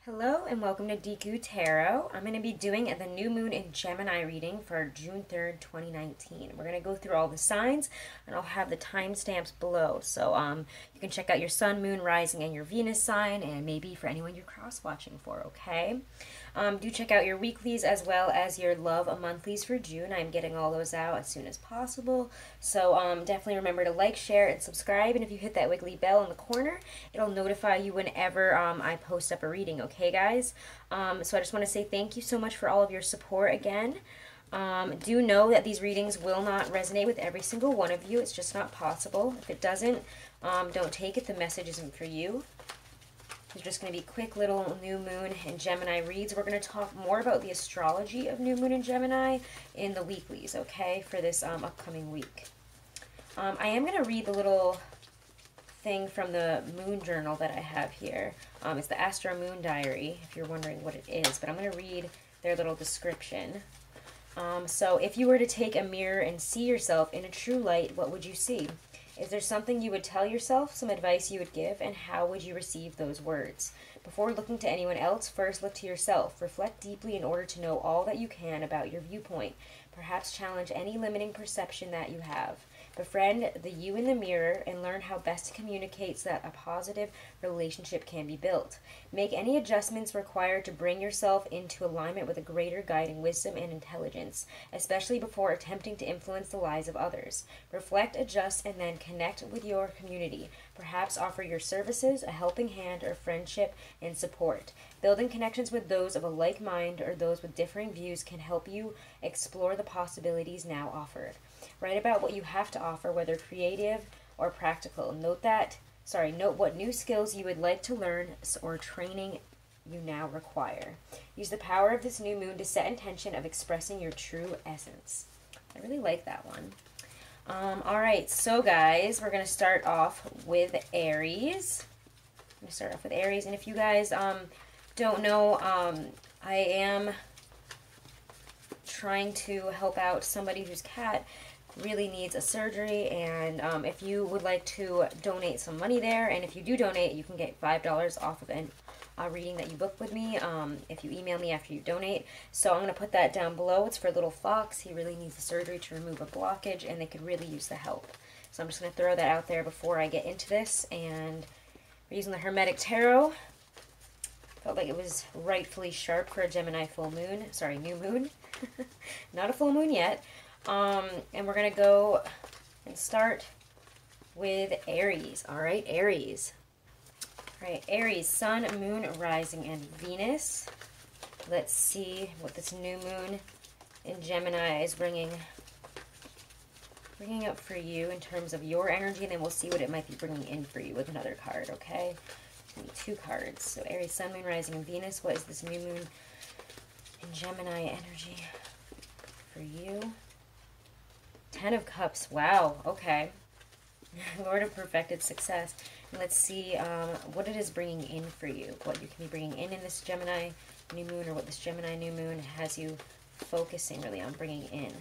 Hello and welcome to Deku Tarot. I'm going to be doing the new moon in Gemini reading for June 3rd, 2019. We're going to go through all the signs and I'll have the timestamps below. So you can check out your sun, moon, rising, and your Venus sign, and maybe for anyone you're cross-watching for, okay? Do check out your weeklies as well as your love monthlies for June. I'm getting all those out as soon as possible. So definitely remember to like, share, and subscribe. And if you hit that wiggly bell in the corner, it'll notify you whenever I post up a reading, okay, guys? So I just want to say thank you so much for all of your support again. Do know that these readings will not resonate with every single one of you. It's just not possible. If it doesn't, don't take it. The message isn't for you. They're just going to be quick little new moon and Gemini reads. We're going to talk more about the astrology of new moon and Gemini in the weeklies, okay, for this upcoming week. I am going to read the little thing from the moon journal that I have here. It's the Astro Moon Diary, if you're wondering what it is, but I'm going to read their little description. So if you were to take a mirror and see yourself in a true light, what would you see? Is there something you would tell yourself, some advice you would give, and how would you receive those words? Before looking to anyone else, first look to yourself. Reflect deeply in order to know all that you can about your viewpoint. Perhaps challenge any limiting perception that you have. Befriend the you in the mirror and learn how best to communicate so that a positive relationship can be built. Make any adjustments required to bring yourself into alignment with a greater guiding wisdom and intelligence, especially before attempting to influence the lives of others. Reflect, adjust, and then connect with your community. Perhaps offer your services, a helping hand, or friendship and support. Building connections with those of a like mind or those with differing views can help you explore the possibilities now offered. Write about what you have to offer, whether creative or practical. Note what new skills you would like to learn or training you now require. Use the power of this new moon to set intention of expressing your true essence. I really like that one. Alright, so guys, we're going to start off with Aries. I'm going to start off with Aries, and if you guys don't know, I am trying to help out somebody whose cat really needs a surgery, and if you would like to donate some money there, and if you do donate, you can get $5 off of a reading that you book with me if you email me after you donate. So I'm going to put that down below. It's for little Fox. He really needs the surgery to remove a blockage, and they could really use the help. So I'm just going to throw that out there before I get into this, and we're using the Hermetic Tarot. Felt like it was rightfully sharp for a Gemini full moon. Sorry, new moon. Not a full moon yet. And we're going to go and start with Aries. All right, Aries. All right, Aries, Sun, Moon, Rising, and Venus. Let's see what this new moon in Gemini is bringing up for you in terms of your energy, and then we'll see what it might be bringing in for you with another card, okay? Two cards. So Aries, Sun, Moon, Rising, and Venus. What is this new moon in Gemini energy for you? Ten of Cups. Wow. Okay. Lord of Perfected Success. And let's see what it is bringing in for you. What you can be bringing in this Gemini new moon, or what this Gemini new moon has you focusing really on bringing in.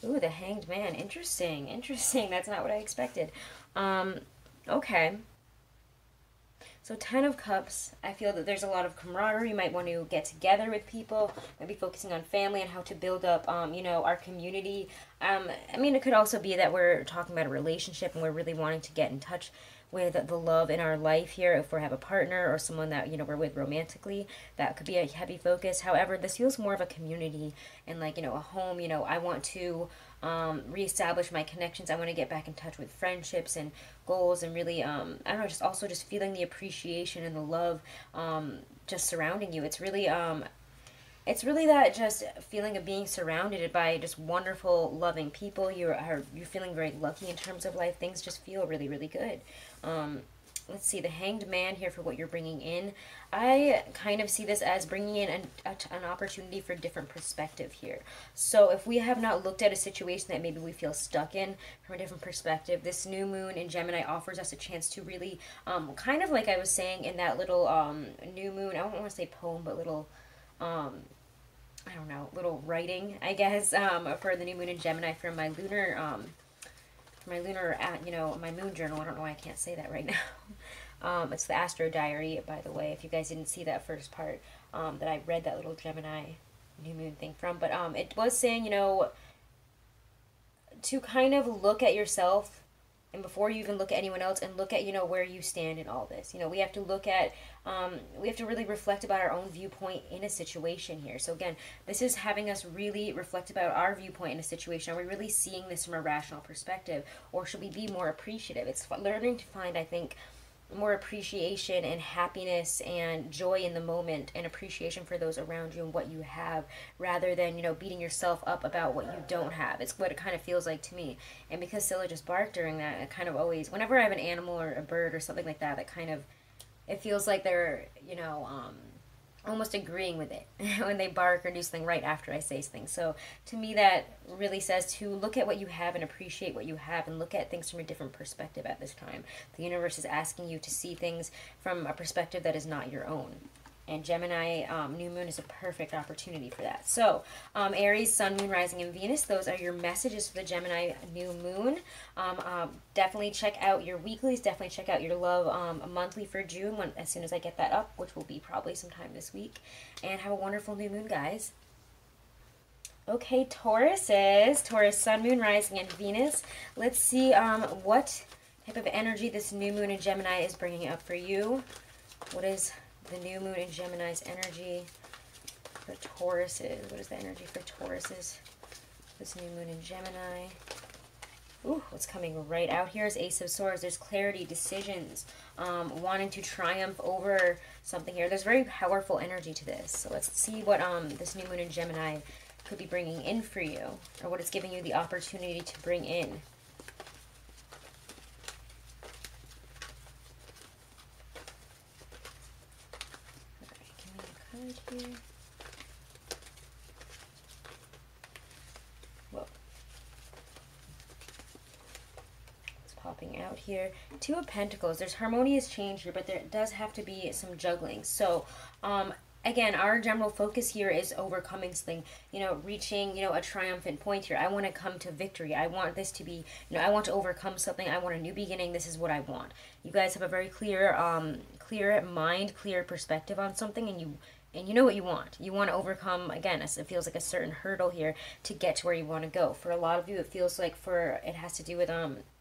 Ooh, the Hanged Man. Interesting. Interesting. That's not what I expected. Okay. So 10 of Cups, I feel that there's a lot of camaraderie. You might want to get together with people, maybe focusing on family and how to build up, you know, our community. I mean, it could also be that we're talking about a relationship and we're really wanting to get in touch with the love in our life here. If we have a partner or someone that, you know, we're with romantically, that could be a heavy focus. However, this feels more of a community and like, you know, a home. You know, I want to reestablish my connections. I want to get back in touch with friendships and goals, and really, I don't know, just also just feeling the appreciation and the love just surrounding you. It's really that just feeling of being surrounded by just wonderful, loving people. You're feeling very lucky in terms of life. Things just feel really, really good. Let's see, the Hanged Man here for what you're bringing in. I kind of see this as bringing in an opportunity for different perspective here. So if we have not looked at a situation that maybe we feel stuck in from a different perspective, this new moon in Gemini offers us a chance to really, kind of like I was saying in that little new moon, I don't want to say poem, but little, I don't know, little writing, I guess, for the new moon in Gemini from my lunar, you know, my moon journal. I don't know why I can't say that right now. It's the Astro Diary, by the way, if you guys didn't see that first part that I read that little Gemini new moon thing from. But it was saying, you know, to kind of look at yourself, and before you even look at anyone else, and look at, you know, where you stand in all this. You know, we have to look at, we have to really reflect about our own viewpoint in a situation here. So again, this is having us really reflect about our viewpoint in a situation. Are we really seeing this from a rational perspective, or should we be more appreciative? It's learning to find, I think, more appreciation and happiness and joy in the moment, and appreciation for those around you and what you have, rather than, you know, beating yourself up about what you don't have. It's what it kind of feels like to me. And because Scylla just barked during that, it kind of always, whenever I have an animal or a bird or something like that, that kind of, it feels like they're, you know, almost agreeing with it when they bark or do something right after I say something. So to me, that really says to look at what you have and appreciate what you have, and look at things from a different perspective at this time. The universe is asking you to see things from a perspective that is not your own. And Gemini new moon is a perfect opportunity for that. So Aries, Sun, Moon, Rising, and Venus, those are your messages for the Gemini new moon. Definitely check out your weeklies. Definitely check out your love monthly for June as soon as I get that up, which will be probably sometime this week. And have a wonderful new moon, guys. Okay, Tauruses, Taurus, Sun, Moon, Rising, and Venus. Let's see what type of energy this new moon in Gemini is bringing up for you. What is the new moon in Gemini's energy for Tauruses? What is the energy for Tauruses? This new moon in Gemini. Ooh, what's coming right out here is Ace of Swords. There's clarity, decisions, wanting to triumph over something here. There's very powerful energy to this. So let's see what this new moon in Gemini could be bringing in for you, or what it's giving you the opportunity to bring in. Here. Whoa. It's popping out here. Two of Pentacles. There's harmonious change here, but there does have to be some juggling. So, again, our general focus here is overcoming something, you know, reaching, you know, a triumphant point here. I want to come to victory. I want this to be, you know, I want to overcome something. I want a new beginning. This is what I want. You guys have a very clear, clear mind, clear perspective on something, and you know what you want. You want to overcome, again, it feels like a certain hurdle here to get to where you want to go. For a lot of you, it feels like it has to do with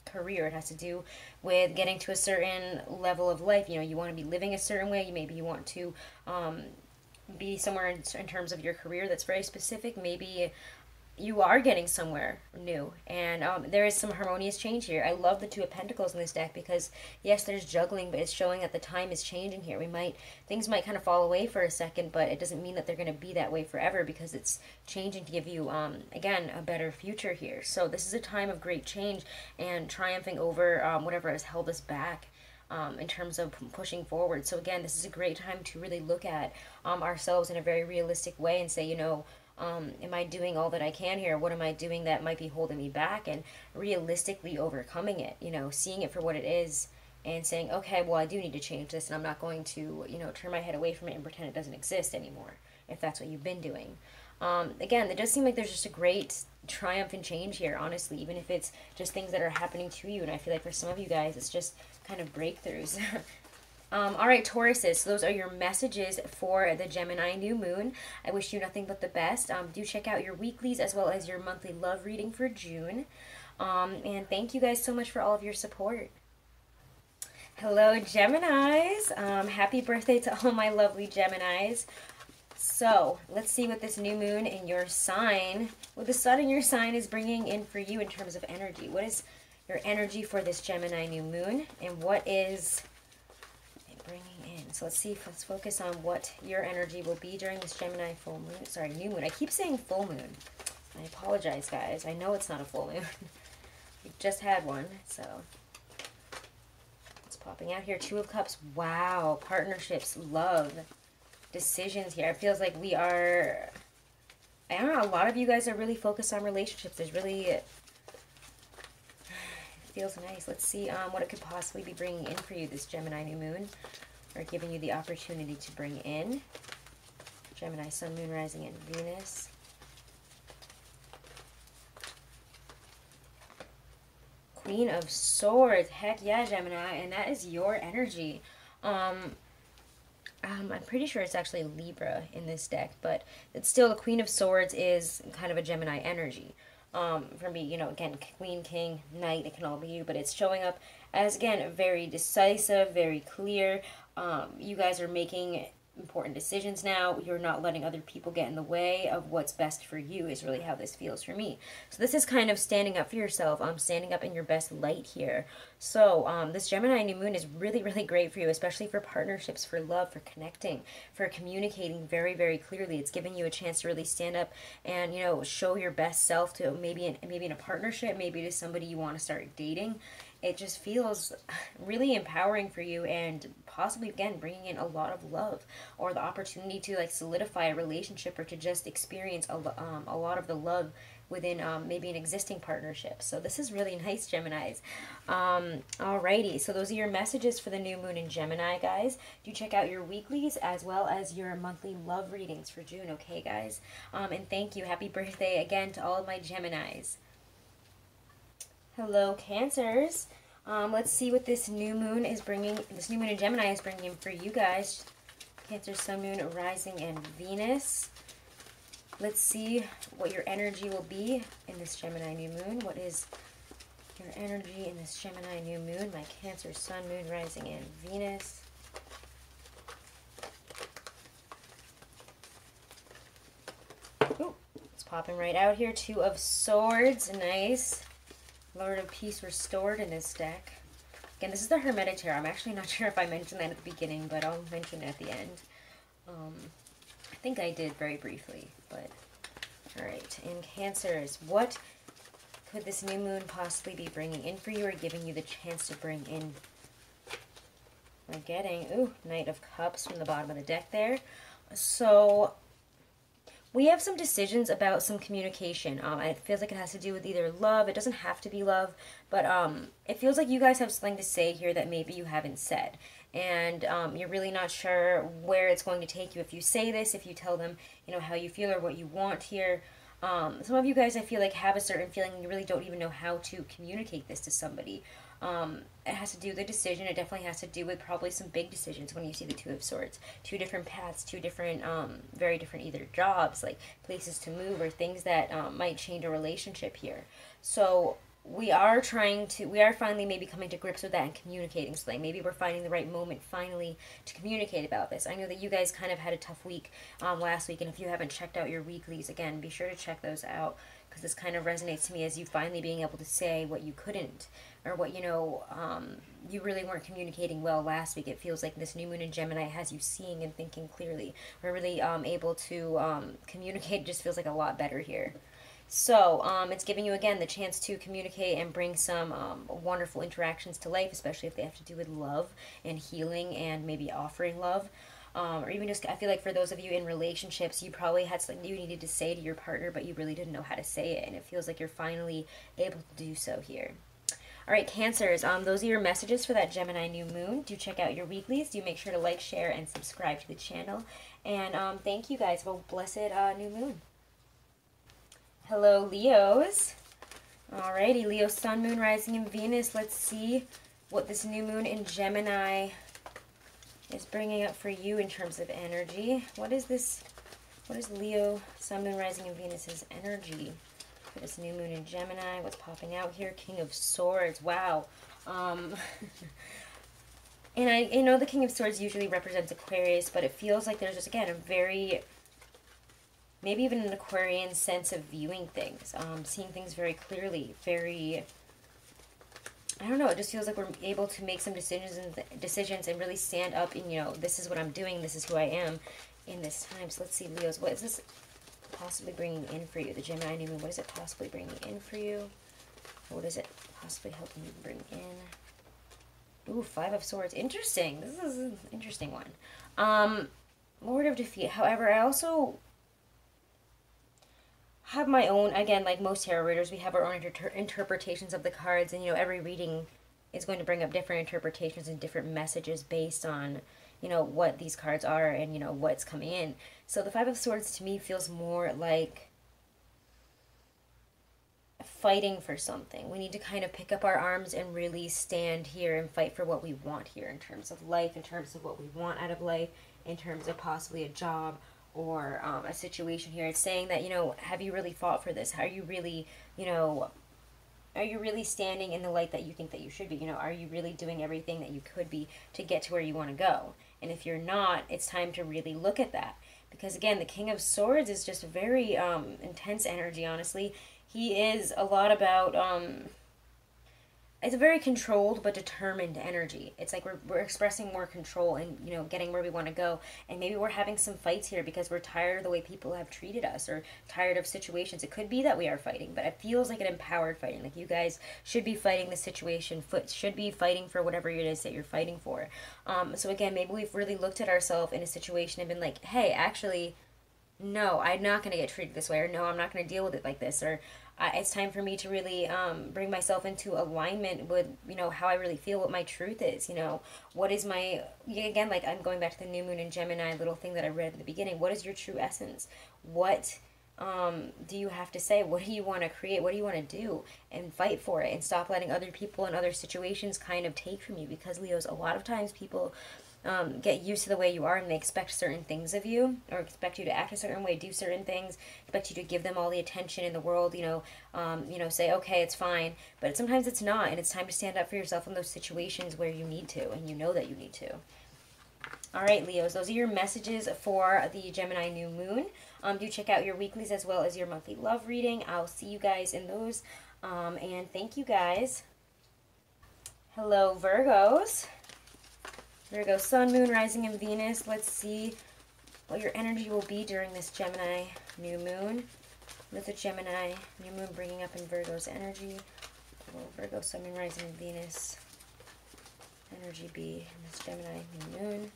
career. It has to do with getting to a certain level of life. You know, you want to be living a certain way. Maybe you want to be somewhere in terms of your career that's very specific. Maybe you are getting somewhere new, and there is some harmonious change here. I love the Two of Pentacles in this deck because, yes, there's juggling, but it's showing that the time is changing here. Things might kind of fall away for a second, but it doesn't mean that they're going to be that way forever, because it's changing to give you, again, a better future here. So this is a time of great change and triumphing over whatever has held us back in terms of pushing forward. So again, this is a great time to really look at ourselves in a very realistic way and say, you know, am I doing all that I can here? What am I doing that might be holding me back? And realistically overcoming it, you know, seeing it for what it is and saying, okay, well, I do need to change this, and I'm not going to, you know, turn my head away from it and pretend it doesn't exist anymore, if that's what you've been doing. Again, it does seem like there's just a great triumph and change here, honestly, even if it's just things that are happening to you. And I feel like for some of you guys, it's just kind of breakthroughs. All right, Tauruses, so those are your messages for the Gemini new moon. I wish you nothing but the best. Do check out your weeklies as well as your monthly love reading for June. And thank you guys so much for all of your support. Hello, Geminis. Happy birthday to all my lovely Geminis. So let's see what this new moon in your sign, what the sun in your sign is bringing in for you in terms of energy. What is your energy for this Gemini new moon, and what is bringing in? So let's see, let's focus on what your energy will be during this Gemini full moon. Sorry, new moon. I keep saying full moon. I apologize, guys. I know it's not a full moon. We just had one, so it's popping out here. Two of Cups. Wow. Partnerships, love, decisions here. It feels like we are, I don't know, a lot of you guys are really focused on relationships. There's really, it feels nice. Let's see what it could possibly be bringing in for you, this Gemini new moon, or giving you the opportunity to bring in. Gemini, Sun, Moon, Rising, and Venus. Queen of Swords. Heck yeah, Gemini. And that is your energy. I'm pretty sure it's actually Libra in this deck, but it's still the Queen of Swords is kind of a Gemini energy. For me, you know, again, Queen, King, Knight, it can all be you, but it's showing up as, again, very decisive, very clear. You guys are making important decisions now. You're not letting other people get in the way of what's best for you is really how this feels for me. So this is kind of standing up for yourself. Standing up in your best light here. So this Gemini new moon is really, really great for you, especially for partnerships, for love, for connecting, for communicating very, very clearly. It's giving you a chance to really stand up and, you know, show your best self to maybe in a partnership, maybe to somebody you want to start dating. It just feels really empowering for you and possibly, again, bringing in a lot of love or the opportunity to, like, solidify a relationship or to just experience a lot of the love within maybe an existing partnership. So this is really nice, Geminis. Alrighty, so those are your messages for the new moon in Gemini, guys. Do check out your weeklies as well as your monthly love readings for June, okay, guys? And thank you. Happy birthday again to all of my Geminis. Hello, Cancers. Let's see what this new moon is bringing. This new moon in Gemini is bringing in for you guys. Cancer, Sun, Moon, Rising, and Venus. Let's see what your energy will be in this Gemini new moon. What is your energy in this Gemini new moon? My Cancer, Sun, Moon, Rising, and Venus. Ooh, it's popping right out here. Two of Swords. Nice. Lord of Peace restored in this deck. Again, this is the Hermetic Tarot. I'm actually not sure if I mentioned that at the beginning, but I'll mention it at the end. I think I did very briefly, but alright. In Cancers, what could this new moon possibly be bringing in for you or giving you the chance to bring in? We're getting, ooh, Knight of Cups from the bottom of the deck there. So we have some decisions about some communication. It feels like it has to do with either love. It doesn't have to be love, but it feels like you guys have something to say here that maybe you haven't said. And you're really not sure where it's going to take you if you say this, if you tell them, you know, how you feel or what you want here. Some of you guys, I feel like, have a certain feeling and you really don't even know how to communicate this to somebody. It has to do with the decision. It definitely has to do with probably some big decisions when you see the Two of Swords. Two different paths, two different, very different either jobs, like places to move or things that might change a relationship here. So we are finally maybe coming to grips with that and communicating something. Maybe we're finding the right moment finally to communicate about this. I know that you guys kind of had a tough week last week, and if you haven't checked out your weeklies, again, be sure to check those out, because this kind of resonates to me as you finally being able to say what you couldn't, or what, you know, you really weren't communicating well last week. It feels like this new moon in Gemini has you seeing and thinking clearly. We're really able to communicate. It just feels like a lot better here. So it's giving you, again, the chance to communicate and bring some wonderful interactions to life, especially if they have to do with love and healing and maybe offering love. Or even just, I feel like for those of you in relationships, you probably had something you needed to say to your partner, but you really didn't know how to say it, and it feels like you're finally able to do so here. All right, Cancers, those are your messages for that Gemini new moon. Do check out your weeklies. Do make sure to like, share, and subscribe to the channel. And thank you guys for a blessed new moon. Hello, Leos. Alrighty, Leo, Sun, Moon, Rising, and Venus. Let's see what this new moon in Gemini is bringing up for you in terms of energy. What is this? What is Leo, Sun, Moon, Rising, and Venus's energy for this new moon in Gemini? What's popping out here? King of Swords. Wow. And I know the King of Swords usually represents Aquarius, but it feels like there's just, again, a very, maybe even an Aquarian sense of viewing things, seeing things very clearly, very, I don't know, it just feels like we're able to make some decisions and really stand up and, you know, this is what I'm doing, this is who I am in this time. So let's see, Leos, what is this possibly bringing in for you? The Gemini new moon, what is it possibly bringing in for you? What is it possibly helping you bring in? Ooh, Five of Swords. Interesting. This is an interesting one. Lord of Defeat. However, I also have my own, again, like most tarot readers, we have our own interpretations of the cards, and, you know, every reading is going to bring up different interpretations and different messages based on, you know, what these cards are and, you know, what's coming in. So the Five of Swords to me feels more like fighting for something. We need to kind of pick up our arms and really stand here and fight for what we want here in terms of life, in terms of what we want out of life, in terms of possibly a job or a situation here. It's saying that, you know, have you really fought for this? Are you really, you know, are you really standing in the light that you think that you should be? You know, are you really doing everything that you could be to get to where you want to go? And if you're not, it's time to really look at that. Because again, the King of Swords is just very intense energy, honestly. He is a lot about, it's a very controlled but determined energy. It's like we're expressing more control and, you know, getting where we want to go. And maybe we're having some fights here because we're tired of the way people have treated us or tired of situations. It could be that we are fighting, but it feels like an empowered fighting. Like you guys should be fighting the situation, should be fighting for whatever it is that you're fighting for. So again, maybe we've really looked at ourselves in a situation and been like, hey, actually, no, I'm not going to get treated this way, or no, I'm not going to deal with it like this, or it's time for me to really bring myself into alignment with, you know, how I really feel, what my truth is, you know, what is my, again, like I'm going back to the new moon in Gemini, little thing that I read at the beginning. What is your true essence? What do you have to say? What do you want to create? What do you want to do? And fight for it, and stop letting other people and other situations kind of take from you. Because Leos, a lot of times people get used to the way you are, and they expect certain things of you, or expect you to act a certain way, do certain things, expect you to give them all the attention in the world, you know, say, okay, it's fine, but sometimes it's not, and it's time to stand up for yourself in those situations where you need to, and you know that you need to. All right, Leos, those are your messages for the Gemini new moon. Do check out your weeklies as well as your monthly love reading. I'll see you guys in those, and thank you guys. Hello, Virgos. Virgo, Sun, Moon, Rising, and Venus. Let's see what your energy will be during this Gemini new moon. With the Gemini new moon bringing up in Virgo's energy. What will Virgo, Sun, Moon, Rising, and Venus energy be in this Gemini new moon?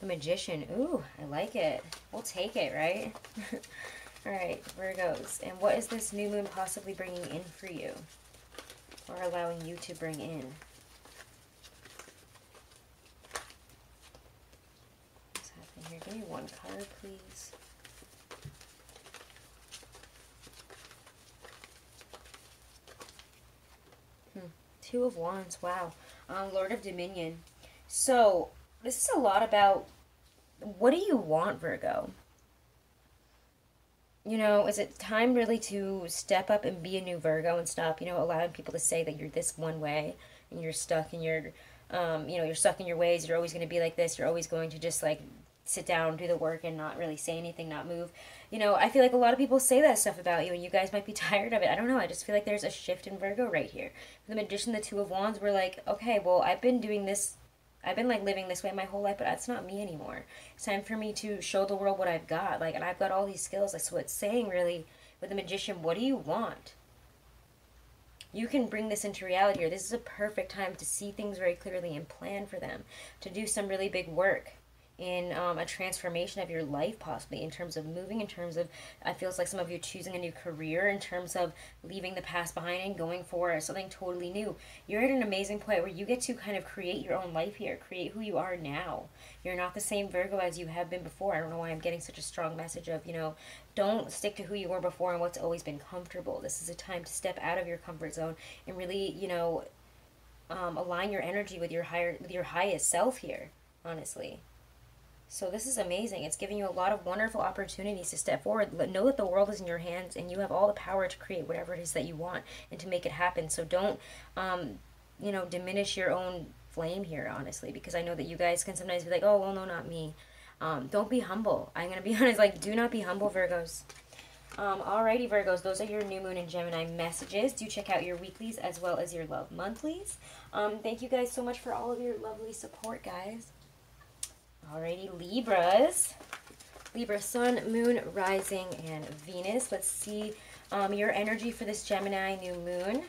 The Magician. Ooh, I like it. We'll take it, right? All right, Virgos. And what is this new moon possibly bringing in for you? Or allowing you to bring in? What's happening here? Give me one card, please. Two of Wands. Wow. Lord of Dominion. So, this is a lot about, what do you want, Virgo? You know, is it time really to step up and be a new Virgo and stop, you know, allowing people to say that you're this one way and you're stuck in your, you know, you're stuck in your ways, you're always going to be like this, you're always going to just, like, sit down, do the work, and not really say anything, not move. You know, I feel like a lot of people say that stuff about you, and you guys might be tired of it. I don't know, I just feel like there's a shift in Virgo right here. The Magician, the Two of Wands, we're like, okay, well, I've been doing this, I've been, like, living this way my whole life, but that's not me anymore. It's time for me to show the world what I've got. Like, and I've got all these skills. Like, so it's saying, really, with the Magician, what do you want? You can bring this into reality here. This is a perfect time to see things very clearly and plan for them. To do some really big work in a transformation of your life, possibly, in terms of moving, in terms of, I feel like some of you choosing a new career, in terms of leaving the past behind and going for something totally new. You're at an amazing point where you get to kind of create your own life here, create who you are now. You're not the same Virgo as you have been before. I don't know why I'm getting such a strong message of, you know, don't stick to who you were before and what's always been comfortable. This is a time to step out of your comfort zone and really, you know, align your energy with your highest self here, honestly. So this is amazing. It's giving you a lot of wonderful opportunities to step forward. Know that the world is in your hands and you have all the power to create whatever it is that you want and to make it happen. So don't, you know, diminish your own flame here, honestly, because I know that you guys can sometimes be like, oh, well, no, not me. Don't be humble. I'm going to be honest, like, do not be humble, Virgos. Alrighty, Virgos, those are your new moon and Gemini messages. Do check out your weeklies as well as your love monthlies. Thank you guys so much for all of your lovely support, guys. Alrighty, Libras. Libra, Sun, Moon, Rising, and Venus. Let's see your energy for this Gemini new moon.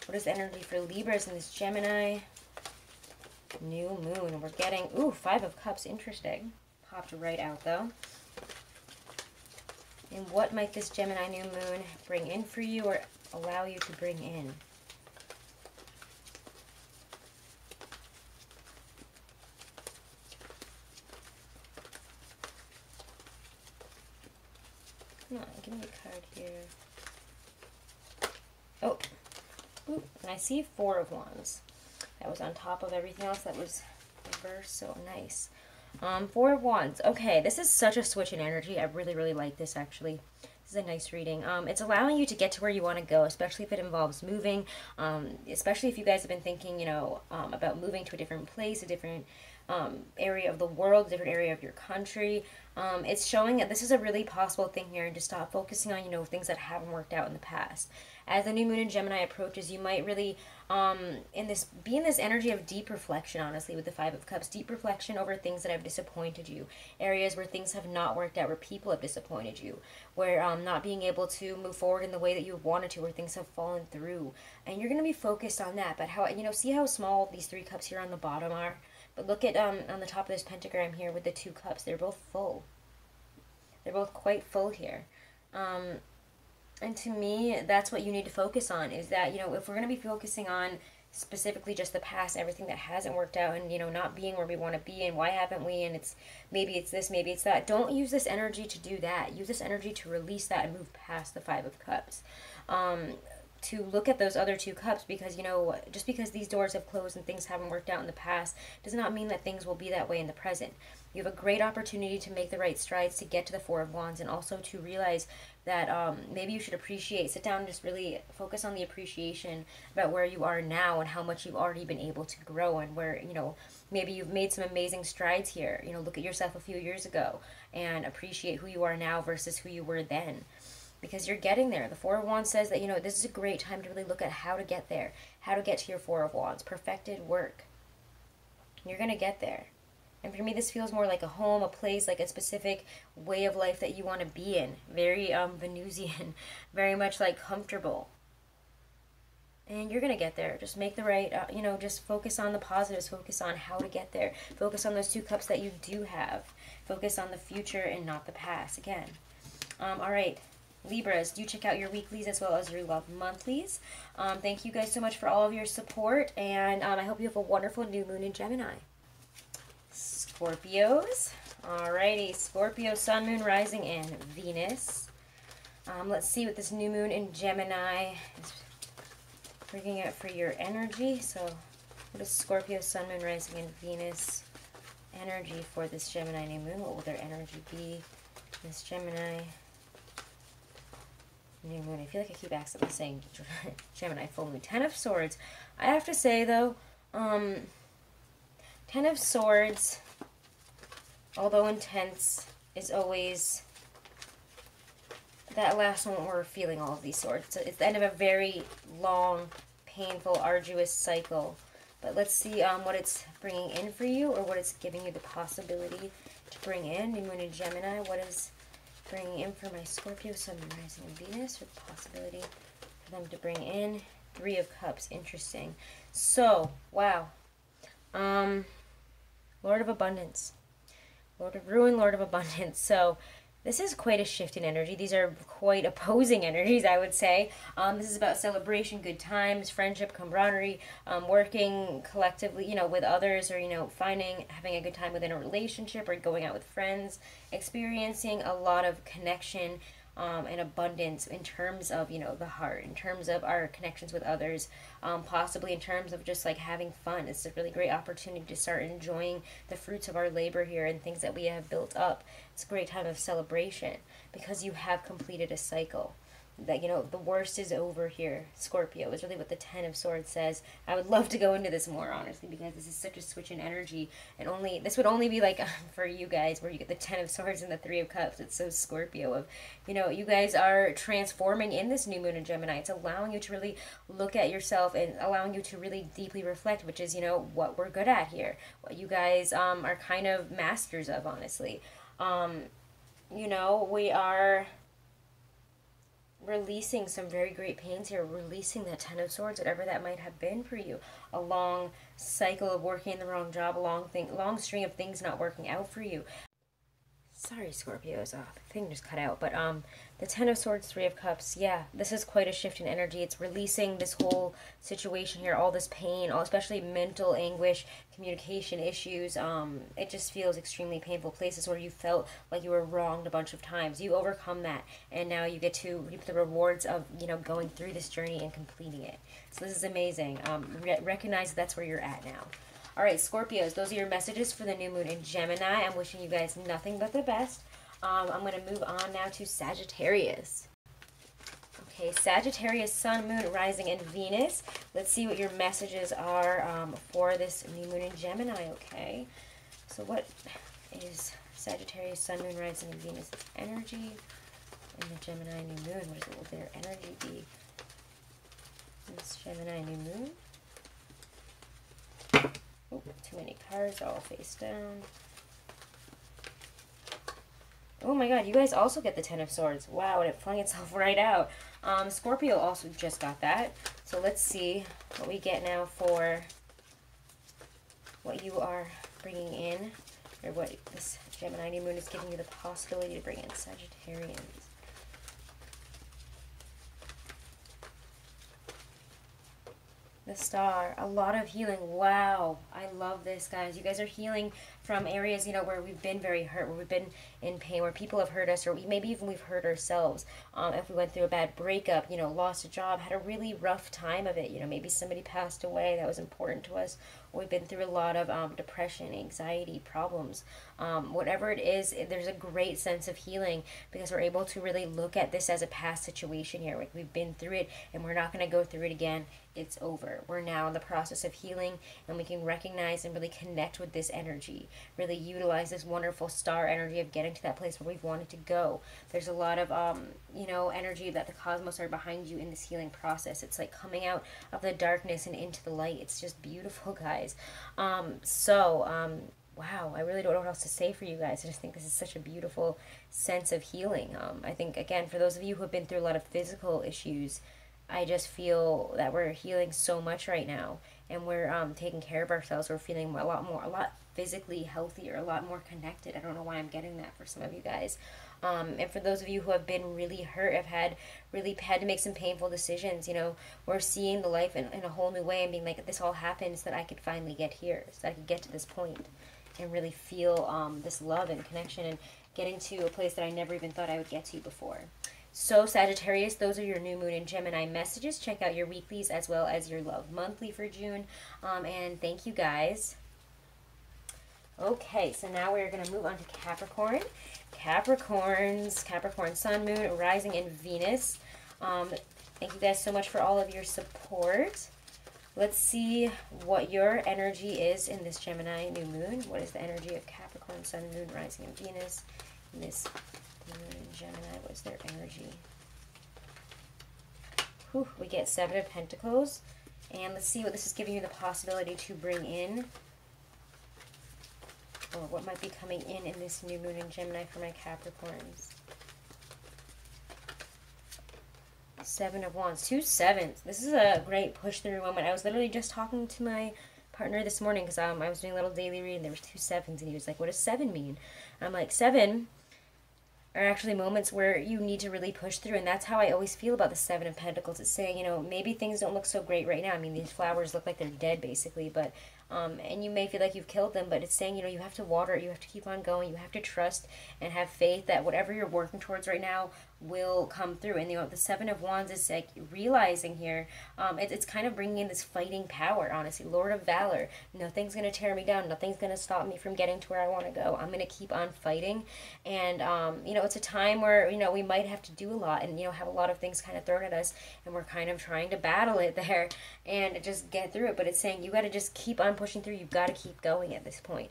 What is the energy for Libras in this Gemini new moon? We're getting, ooh, Five of Cups. Interesting. Popped right out, though. And what might this Gemini new moon bring in for you or allow you to bring in? Come on, give me a card here. Oh, ooh, and I see 4 of Wands. That was on top of everything else that was reversed, so nice. 4 of Wands. Okay, this is such a switch in energy. I really, really like this, actually. This is a nice reading. It's allowing you to get to where you want to go, especially if it involves moving, especially if you guys have been thinking, you know, about moving to a different place, a different area of the world, a different area of your country. It's showing that this is a really possible thing here, and to stop focusing on, you know, things that haven't worked out in the past. As the new moon in Gemini approaches, you might really be in this energy of deep reflection, honestly, with the 5 of Cups. Deep reflection over things that have disappointed you, areas where things have not worked out, where people have disappointed you, where not being able to move forward in the way that you wanted to, where things have fallen through. And you're going to be focused on that. But how, you know, see how small these 3 cups here on the bottom are? But look at on the top of this pentagram here with the 2 cups. They're both full. They're both quite full here. And to me, that's what you need to focus on, is that, you know, if we're going to be focusing on specifically just the past, everything that hasn't worked out, and, you know, not being where we want to be, and why haven't we, and it's maybe it's this, maybe it's that. Don't use this energy to do that. Use this energy to release that and move past the 5 of Cups. To look at those other 2 cups, because, you know, just because these doors have closed and things haven't worked out in the past does not mean that things will be that way in the present. You have a great opportunity to make the right strides to get to the 4 of Wands, and also to realize that maybe you should sit down and just really focus on the appreciation about where you are now and how much you've already been able to grow, and where, you know, maybe you've made some amazing strides here. You know, look at yourself a few years ago and appreciate who you are now versus who you were then. Because you're getting there. The 4 of Wands says that, you know, this is a great time to really look at how to get there. How to get to your 4 of Wands. Perfected work. You're going to get there. And for me, this feels more like a home, a place, like a specific way of life that you want to be in. Very Venusian. Very much like comfortable. And you're going to get there. Just make the right, you know, just focus on the positives. Focus on how to get there. Focus on those 2 cups that you do have. Focus on the future and not the past. Again. All right. Libras, do check out your weeklies as well as your love monthlies. Thank you guys so much for all of your support, and I hope you have a wonderful new moon in Gemini. Scorpios. Alrighty, Scorpio, Sun, Moon, Rising, and Venus. Let's see what this new moon in Gemini is bringing out for your energy. So, what is Scorpio, Sun, Moon, Rising, and Venus energy for this Gemini new moon? What will their energy be? This Gemini new moon. I feel like I keep accidentally saying Gemini full moon. 10 of Swords. I have to say, though, 10 of Swords, although intense, is always that last one we're feeling all of these swords. It's the end of a very long, painful, arduous cycle. But let's see what it's bringing in for you, or what it's giving you the possibility to bring in. New moon in Gemini. What is bringing in for my Scorpio, Sun, Moon, Rising, and Venus, or the possibility for them to bring in 3 of Cups. Interesting. So, wow. Lord of Abundance. Lord of Ruin, Lord of Abundance. So, this is quite a shift in energy. These are quite opposing energies, I would say. This is about celebration, good times, friendship, camaraderie, working collectively, you know, with others, or, you know, having a good time within a relationship, or going out with friends, experiencing a lot of connection and abundance in terms of, you know, the heart, in terms of our connections with others, possibly in terms of just like having fun. It's a really great opportunity to start enjoying the fruits of our labor here and things that we have built up. It's a great time of celebration because you have completed a cycle. That, you know, the worst is over here. Scorpio is really what the 10 of Swords says. I would love to go into this more, honestly, because this is such a switch in energy, and this would only be like for you guys, where you get the 10 of Swords and the 3 of Cups. It's so Scorpio of, you know, you guys are transforming in this new moon in Gemini. It's allowing you to really look at yourself and allowing you to really deeply reflect, which is, you know, what we're good at here, what you guys are kind of masters of, honestly. You know, we are releasing some very great pains here, releasing that 10 of Swords, whatever that might have been for you. A long cycle of working in the wrong job, a long string of things not working out for you. Sorry, Scorpios. The thing just cut out. But the Ten of Swords, Three of Cups. Yeah, this is quite a shift in energy. It's releasing this whole situation here, all this pain, especially mental anguish, communication issues. It just feels extremely painful. Places where you felt like you were wronged a bunch of times. You overcome that, and now you get to reap the rewards of, you know, going through this journey and completing it. So this is amazing. Recognize that's where you're at now. All right, Scorpios, those are your messages for the new moon in Gemini. I'm wishing you guys nothing but the best. I'm going to move on now to Sagittarius. Okay, Sagittarius, Sun, Moon, Rising, and Venus. Let's see what your messages are for this new moon in Gemini, okay? So what is Sagittarius, Sun, Moon, Rising, and Venus energy in the Gemini new moon? What will their energy be? This Gemini new moon. Oh, too many cards, all face down. Oh my god, you guys also get the Ten of Swords. Wow, and it flung itself right out. Scorpio also just got that. So let's see what we get now for what you are bringing in, or what this Gemini new moon is giving you the possibility to bring in, Sagittarians. The Star, a lot of healing. Wow, I love this, guys. You guys are healing from areas, you know, where we've been very hurt, where we've been in pain, where people have hurt us, or maybe even we've hurt ourselves. If we went through a bad breakup, you know, lost a job, had a really rough time of it, you know, maybe somebody passed away that was important to us, or we've been through a lot of depression, anxiety, problems. Whatever it is, there's a great sense of healing because we're able to really look at this as a past situation here. Like, we've been through it and we're not going to go through it again. It's over. We're now in the process of healing, and we can recognize and really connect with this energy, really utilize this wonderful star energy of getting to that place where we've wanted to go. There's a lot of you know, energy that the cosmos are behind you in this healing process. It's like coming out of the darkness and into the light. It's just beautiful, guys. Wow, I really don't know what else to say for you guys. I just think this is such a beautiful sense of healing. I think, again, for those of you who have been through a lot of physical issues, I just feel that we're healing so much right now, and we're taking care of ourselves. We're feeling a lot physically healthier, a lot more connected. I don't know why I'm getting that for some of you guys. And for those of you who have been really hurt, have had to make some painful decisions, you know, we're seeing the life in a whole new way and being like, this all happened so that I could finally get here, so that I could get to this point and really feel this love and connection and getting to a place that I never even thought I would get to before. So Sagittarius, those are your new moon and Gemini messages. Check out your weeklies as well as your love monthly for June. And thank you, guys. Okay, so now we're going to move on to Capricorn. Capricorn Sun, Moon, Rising, and Venus. Thank you guys so much for all of your support. Let's see what your energy is in this Gemini new moon. What is the energy of Capricorn, Sun, Moon, Rising, and Venus in this Moon and Gemini? What's their energy? Whew, we get Seven of Pentacles. And let's see what this is giving you the possibility to bring in, or what might be coming in this new moon in Gemini for my Capricorns. Seven of Wands, 2 sevens. This is a great push through moment. I was literally just talking to my partner this morning because I was doing a little daily reading. There was 2 sevens, and he was like, "What does 7 mean?" I'm like, 7 are actually moments where you need to really push through, and that's how I always feel about the Seven of Pentacles. It's saying, you know, maybe things don't look so great right now. I mean, these flowers look like they're dead, basically, but and you may feel like you've killed them, but it's saying, you know, you have to water it, you have to keep on going, you have to trust and have faith that whatever you're working towards right now will come through. And, you know, the Seven of Wands is like realizing here, it's kind of bringing in this fighting power, honestly. Lord of Valor. Nothing's going to tear me down. Nothing's going to stop me from getting to where I want to go. I'm going to keep on fighting. And, you know, it's a time where, you know, we might have to do a lot and, you know, have a lot of things kind of thrown at us, and we're kind of trying to battle it there and just get through it. But it's saying you got to just keep on pushing through. You've got to keep going at this point,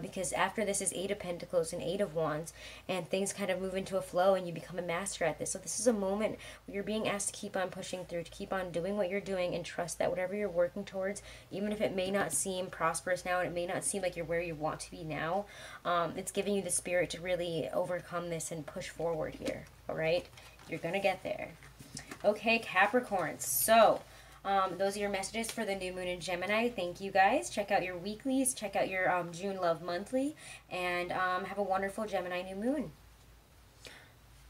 because after this is 8 of Pentacles and 8 of Wands, and things kind of move into a flow and you become a master at this. So this is a moment where you're being asked to keep on pushing through, to keep on doing what you're doing, and trust that whatever you're working towards, even if it may not seem prosperous now and it may not seem like you're where you want to be now, it's giving you the spirit to really overcome this and push forward here. All right, you're gonna get there. Okay, Capricorns. So Those are your messages for the new moon in Gemini. Thank you guys. Check out your weeklies. Check out your June love monthly. And have a wonderful Gemini new moon.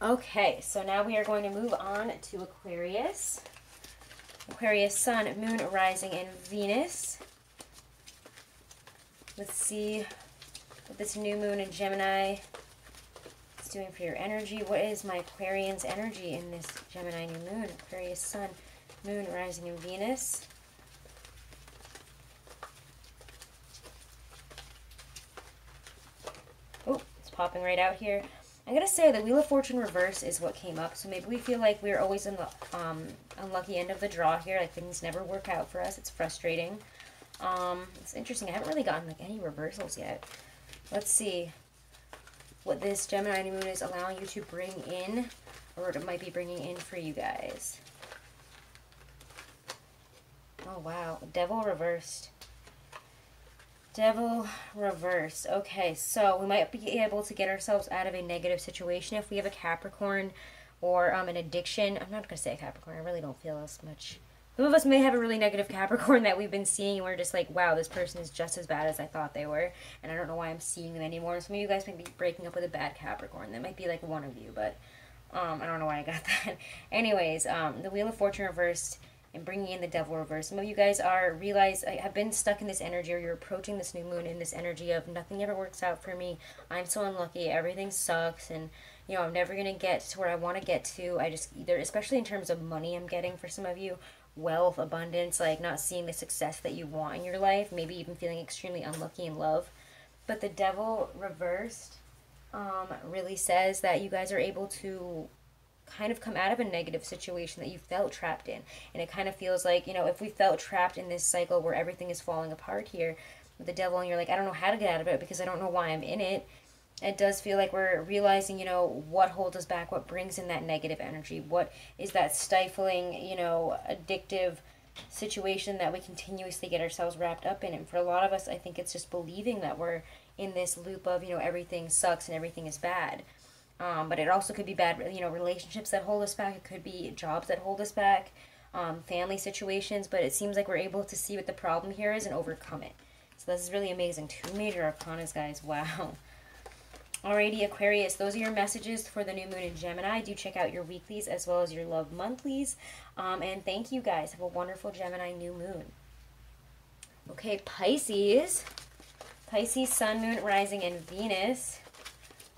Okay, so now we are going to move on to Aquarius. Aquarius sun, moon, rising, and Venus. Let's see what this new moon in Gemini is doing for your energy. What is my Aquarian's energy in this Gemini new moon? Aquarius sun, moon, rising, and Venus. Oh, it's popping right out here. I gotta say, the Wheel of Fortune reverse is what came up. So maybe we feel like we're always in the unlucky end of the draw here. Like things never work out for us. It's frustrating. It's interesting. I haven't really gotten like any reversals yet. Let's see what this Gemini new moon is allowing you to bring in, or it might be bringing in for you guys. Oh wow, Devil reversed. Devil reversed. Okay, so we might be able to get ourselves out of a negative situation if we have a Capricorn or an addiction. I'm not going to say a Capricorn. I really don't feel as much. Some of us may have a really negative Capricorn that we've been seeing, and we're just like, wow, this person is just as bad as I thought they were, and I don't know why I'm seeing them anymore. Some of you guys might be breaking up with a bad Capricorn. That might be like one of you, but I don't know why I got that. Anyways, the Wheel of Fortune reversed and bringing in the Devil reversed. Some of you guys have been stuck in this energy, or you're approaching this new moon in this energy of nothing ever works out for me. I'm so unlucky. Everything sucks, and you know, I'm never going to get to where I want to get to. I just either, especially in terms of money I'm getting for some of you, wealth, abundance, like not seeing the success that you want in your life, maybe even feeling extremely unlucky in love. But the Devil reversed really says that you guys are able to kind of come out of a negative situation that you felt trapped in. And it kind of feels like, you know, if we felt trapped in this cycle where everything is falling apart here with the Devil, and you're like, I don't know how to get out of it because I don't know why I'm in it. It does feel like we're realizing, you know, what holds us back, what brings in that negative energy, what is that stifling, you know, addictive situation that we continuously get ourselves wrapped up in. And for a lot of us, I think it's just believing that we're in this loop of, you know, everything sucks and everything is bad. But it also could be bad, you know, relationships that hold us back. It could be jobs that hold us back, family situations. But it seems like we're able to see what the problem here is and overcome it. So this is really amazing. 2 major arcanas, guys. Wow. Alrighty, Aquarius, those are your messages for the new moon in Gemini. Do check out your weeklies as well as your love monthlies. And thank you guys. Have a wonderful Gemini new moon. Okay, Pisces. Pisces, sun, moon, rising, and Venus.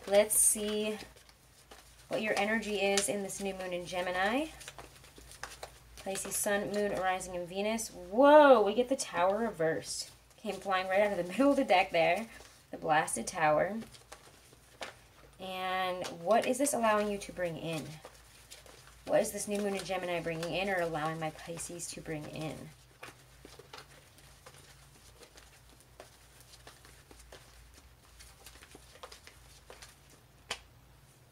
Let's see what your energy is in this new moon in Gemini. Pisces, sun, moon, rising, and Venus. Whoa, we get the Tower reversed. Came flying right out of the middle of the deck there. The Blasted Tower. And what is this allowing you to bring in? What is this new moon in Gemini bringing in, or allowing my Pisces to bring in?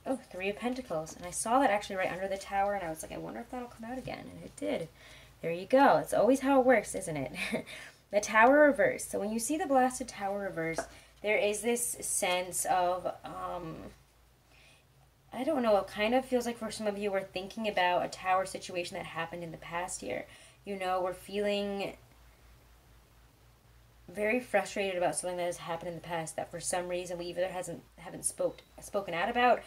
Oh, 3 of Pentacles. And I saw that actually right under the Tower, and I was like, I wonder if that'll come out again. And it did. There you go. It's always how it works, isn't it? The Tower reversed. So when you see the Blasted Tower reversed, there is this sense of, I don't know, it kind of feels like for some of you we're thinking about a tower situation that happened in the past year. You know, we're feeling very frustrated about something that has happened in the past that for some reason we either haven't spoken out about.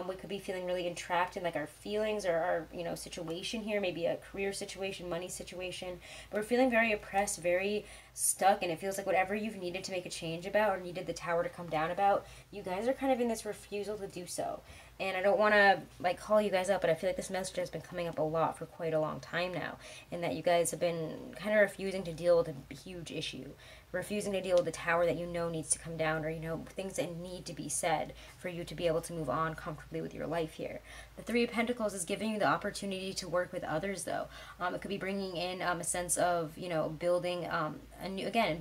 We could be feeling really entrapped in like our feelings or our, you know, situation here, maybe a career situation, money situation. But we're feeling very oppressed, very stuck, and it feels like whatever you've needed to make a change about or needed the Tower to come down about, you guys are kind of in this refusal to do so. And I don't want to like call you guys up, but I feel like this message has been coming up a lot for quite a long time now, and that you guys have been kind of refusing to deal with a huge issue, refusing to deal with the Tower that you know needs to come down, or you know, things that need to be said for you to be able to move on comfortably with your life here. The 3 of Pentacles is giving you the opportunity to work with others, though. It could be bringing in a sense of, you know, building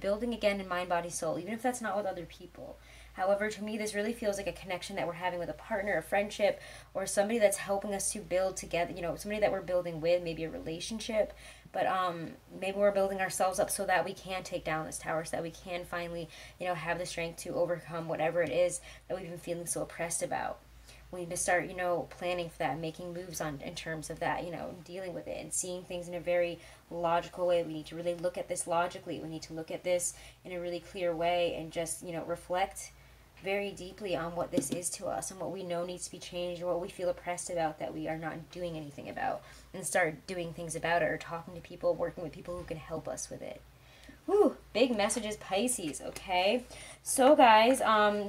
building again in mind, body, soul, even if that's not with other people. However, to me, this really feels like a connection that we're having with a partner, a friendship, or somebody that's helping us to build together, you know, somebody that we're building with, maybe a relationship. But maybe we're building ourselves up so that we can take down this Tower, so that we can finally, you know, have the strength to overcome whatever it is that we've been feeling so oppressed about. We need to start, you know, planning for that, making moves on in terms of that, you know, dealing with it and seeing things in a very logical way. We need to really look at this logically. We need to look at this in a really clear way and just, you know, reflect very deeply on what this is to us and what we know needs to be changed or what we feel oppressed about that we are not doing anything about, and start doing things about it or talking to people, working with people who can help us with it. Whew, big messages, Pisces, okay? So, guys,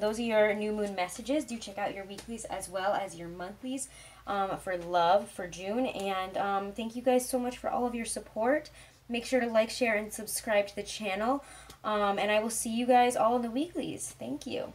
those are your new moon messages. Do check out your weeklies as well as your monthlies for love for June. And thank you guys so much for all of your support. Make sure to like, share, and subscribe to the channel. And I will see you guys all in the weeklies. Thank you.